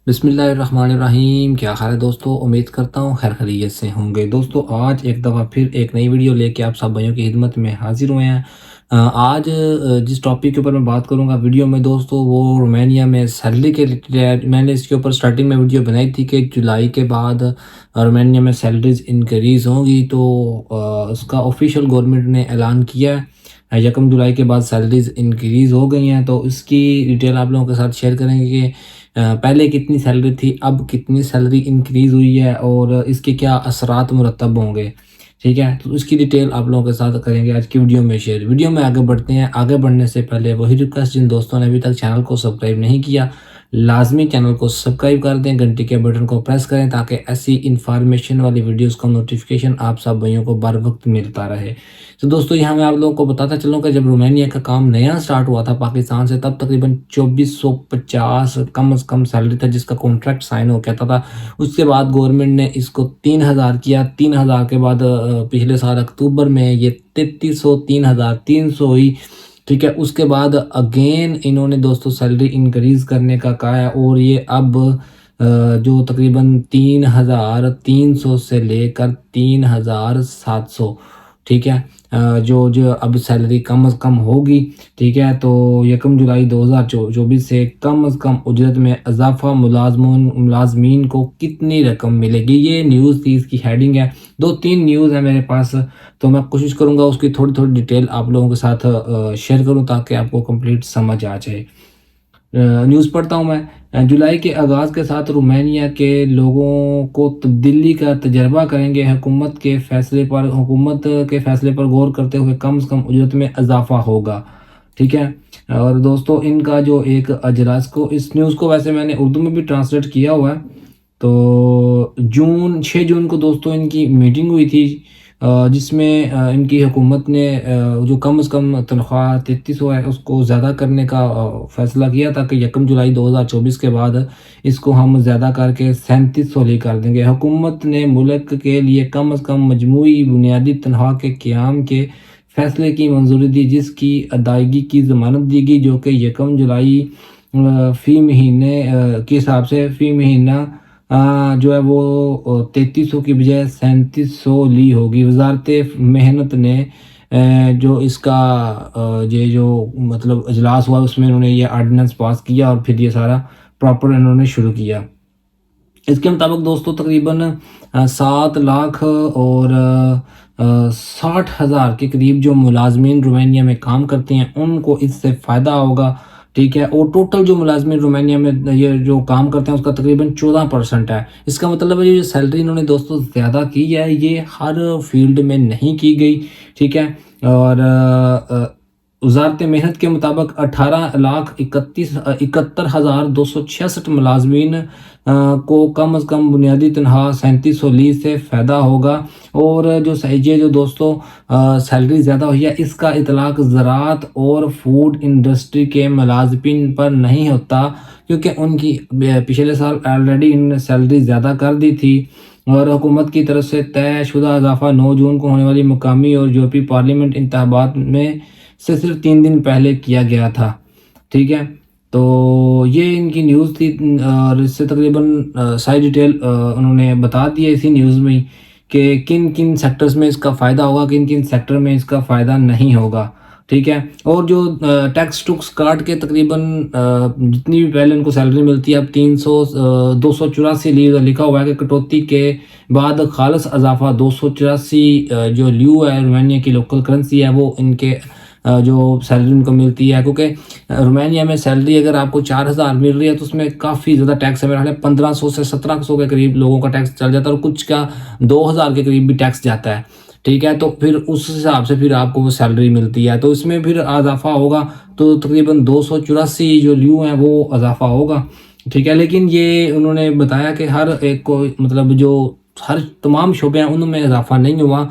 बिस्मिल्लाहिर्रहमानिर्रहीम। क्या हाल है दोस्तों, उम्मीद करता हूँ खैर खैरियत से होंगे। दोस्तों आज एक दफ़ा फिर एक नई वीडियो लेके आप सब भाइयों की खिदमत में हाजिर हुए हैं। आज जिस टॉपिक के ऊपर मैं बात करूँगा वीडियो में दोस्तों, वो रोमानिया में सैलरी के रिलेटेड। मैंने इसके ऊपर स्टार्टिंग में वीडियो बनाई थी कि जुलाई के बाद रोमानिया में सैलरीज इंक्रीज़ होंगी, तो उसका ऑफिशियल गवर्नमेंट ने ऐलान किया है। 1 जुलाई के बाद सैलरीज इंक्रीज़ हो गई हैं, तो इसकी डिटेल आप लोगों के साथ शेयर करेंगे कि पहले कितनी सैलरी थी, अब कितनी सैलरी इंक्रीज़ हुई है और इसके क्या असरात मुरतब होंगे। ठीक है, तो इसकी डिटेल आप लोगों के साथ करेंगे आज की वीडियो में शेयर। वीडियो में आगे बढ़ते हैं। आगे बढ़ने से पहले वही रिक्वेस्ट, जिन दोस्तों ने अभी तक चैनल को सब्सक्राइब नहीं किया, लाजमी चैनल को सब्सक्राइब कर दें, घंटी के बटन को प्रेस करें ताकि ऐसी इंफॉर्मेशन वाली वीडियोस का नोटिफिकेशन आप सब भाइयों को बर वक्त मिलता रहे। तो दोस्तों यहाँ मैं आप लोगों को बताता चलूँ कि जब रोमानिया का काम नया स्टार्ट हुआ था पाकिस्तान से, तब तकरीबन 2450 कम से कम सैलरी था जिसका कॉन्ट्रैक्ट साइन हो गया था। उसके बाद गवर्नमेंट ने इसको 3000 किया। 3000 के बाद पिछले साल अक्टूबर में ये 3300 3300 हुई। ठीक है, उसके बाद अगेन इन्होंने दोस्तों सैलरी इंक्रीज़ करने का कहा है और ये अब जो तकरीबन 3300 से लेकर 3700, ठीक है, जो जो अब सैलरी कम अज़ कम होगी। ठीक है, तो 1 जुलाई 2024 से कम अज़ कम उजरत में इजाफा मुलाजमीन को कितनी रकम मिलेगी, ये न्यूज़ थी, इसकी हेडिंग है। 2-3 न्यूज़ है मेरे पास, तो मैं कोशिश करूँगा उसकी थोड़ी थोड़ी डिटेल आप लोगों के साथ शेयर करूँ ताकि आपको कंप्लीट समझ आ जाए। न्यूज़ पढ़ता हूँ मैं। जुलाई के आगाज़ के साथ रोमानिया के लोगों को तब्दीली का तजर्बा करेंगे। हुकूमत के फैसले पर गौर करते हुए कम से कम उजरत में इजाफा होगा। ठीक है, और दोस्तों इनका जो एक अजलास को, इस न्यूज़ को वैसे मैंने उर्दू में भी ट्रांसलेट किया हुआ है। तो 6 जून को दोस्तों इनकी मीटिंग हुई थी, जिसमें इनकी हुकूमत ने जो कम से कम तनख्वाह 3300 है उसको ज़्यादा करने का फ़ैसला किया था कि 1 जुलाई 2024 के बाद इसको हम ज़्यादा करके 3700 ले कर देंगे। हुकूमत ने मुल्क के लिए कम से कम मजमूई बुनियादी तनख्वाह के क़याम के फ़ैसले की मंजूरी दी, जिसकी अदायगी की ज़मानत दी गई, जो कि 1 जुलाई फ़ी महीने के हिसाब से फ़ी महीना जो है वो 3300 की बजाय 3700 ली होगी। वजारत मेहनत ने जो इसका ये जो मतलब इजलास हुआ उसमें इन्होंने ये आर्डिनेंस पास किया और फिर ये सारा प्रॉपर इन्होंने शुरू किया। इसके मुताबिक दोस्तों तकरीबन 7 लाख और 60,000 के करीब जो मुलाजमीन रोमानिया में काम करते हैं उनको इससे फ़ायदा होगा। ठीक है, और टोटल जो मुलाजमीन रोमानिया में ये जो काम करते हैं उसका तकरीबन 14% है। इसका मतलब है ये जो सैलरी इन्होंने दोस्तों ज़्यादा की है ये हर फील्ड में नहीं की गई। ठीक है, और वजारत मेहनत के मुताबिक 18,71,266 मुलाजमीन को कम अज़ कम बुनियादी तनख्वाह 3700 ली से फ़ायदा होगा। और ये जो दोस्तों सैलरी ज़्यादा हुई है इसका इतलाक़ ज़राअत और फूड इंडस्ट्री के मुलाज़िमीन पर नहीं होता, क्योंकि उनकी पिछले साल ऑलरेडी इन्होंने सैलरी ज़्यादा कर दी थी। और हुकूमत की तरफ से तयशुदा इजाफा 9 जून को होने वाली मुकामी और यूरोपीय पार्लियामेंट इंतखाबात में से सिर्फ 3 दिन पहले किया गया था। ठीक है, तो ये इनकी न्यूज़ थी और इससे तकरीबन सारी डिटेल उन्होंने बता दी है इसी न्यूज़ में ही कि किन किन सेक्टर्स में इसका फ़ायदा होगा, किन किन सेक्टर में इसका फ़ायदा नहीं होगा। ठीक है, और जो टैक्स टुक्स काट के तकरीबन जितनी भी पहले इनको सैलरी मिलती है अब 284 लिखा हुआ है कि कटौती के बाद खालस इजाफा 284 जो ल्यू है, रोमानिया की लोकल करेंसी है, वो इनके जो सैलरी उनको मिलती है। क्योंकि रोमानिया में सैलरी अगर आपको 4000 मिल रही है तो उसमें काफ़ी ज़्यादा टैक्स है। मेरा ख्याल है 1500 से 1700 के करीब लोगों का टैक्स चल जाता है और कुछ का 2000 के करीब भी टैक्स जाता है। ठीक है, तो फिर उस हिसाब से फिर आपको वो सैलरी मिलती है, तो इसमें फिर इजाफा होगा तो तकरीबन 284 जो ल्यू हैं वो इजाफा होगा। ठीक है, लेकिन ये उन्होंने बताया कि हर एक को मतलब जो हर तमाम शोबे हैं उनमें इजाफा नहीं हुआ।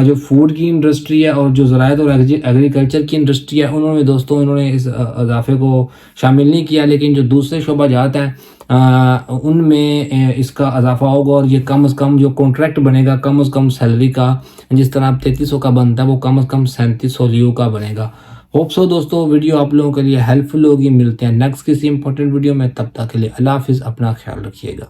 जो फूड की इंडस्ट्री है और जो ज़राअत और एग्रीकल्चर की इंडस्ट्री है उन्होंने दोस्तों इन्होंने इस इजाफे को शामिल नहीं किया, लेकिन जो दूसरे शोबा जात है उनमें इसका इजाफा होगा। और ये कम से कम जो कॉन्ट्रैक्ट बनेगा कम से कम सैलरी का, जिस तरह अब 3300 का बनता है वो कम से कम 3700 ल्यू का बनेगा। होप सो दोस्तों वीडियो आप लोगों के लिए हेल्पफुल होगी। मिलते हैं नेक्स्ट किसी इंपॉर्टेंट वीडियो में, तब तक के लिए अल्लाह हाफिज़, अपना ख्याल रखिएगा।